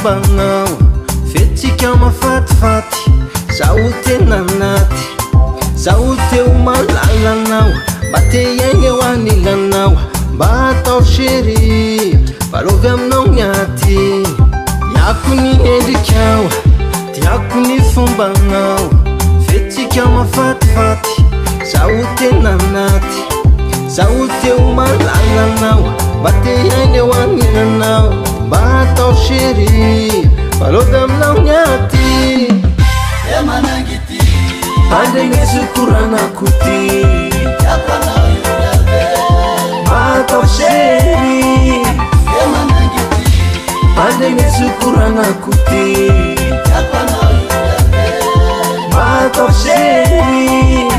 fombanao fetsika mafatifaty zaho tena naty zaho teo malalanao mba te iaigny eo anilanao mba atao chéri valovy aminao gnaty tiako ny endrikao tiako ny fombanao fetsika mafatifaty zaho tena naty zaho teo malalanao mba te iaigny eo anilanao mba atao chéri valovy aminao gnaty Pandegnesu kurana kuti Atau sheri Pandegnesu kurana kuti Atau sheri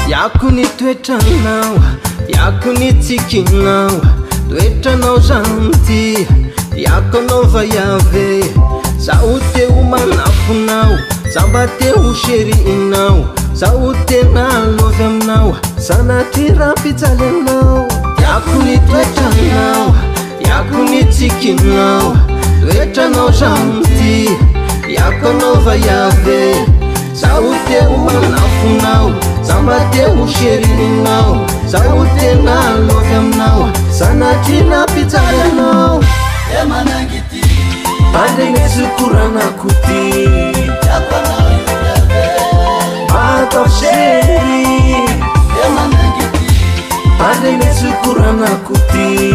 Tiako ny toetranao tiako ny tsikinao toetranao zanty tiako anao vaiave zaho teo manafonao zaho mba teo sherinao zaho tena lovy aminao sanatry rampitsaly anao tiako ny toetranao tiako ny tsikinao toetranao zanty tiako anao vaiave zaho teo manafonao zaho mba teo sherinao zaho tena lovy aminao sanatry rampitsaly anao Pandegnesu kurana kuti Atau sheri Pandegnesu kurana kuti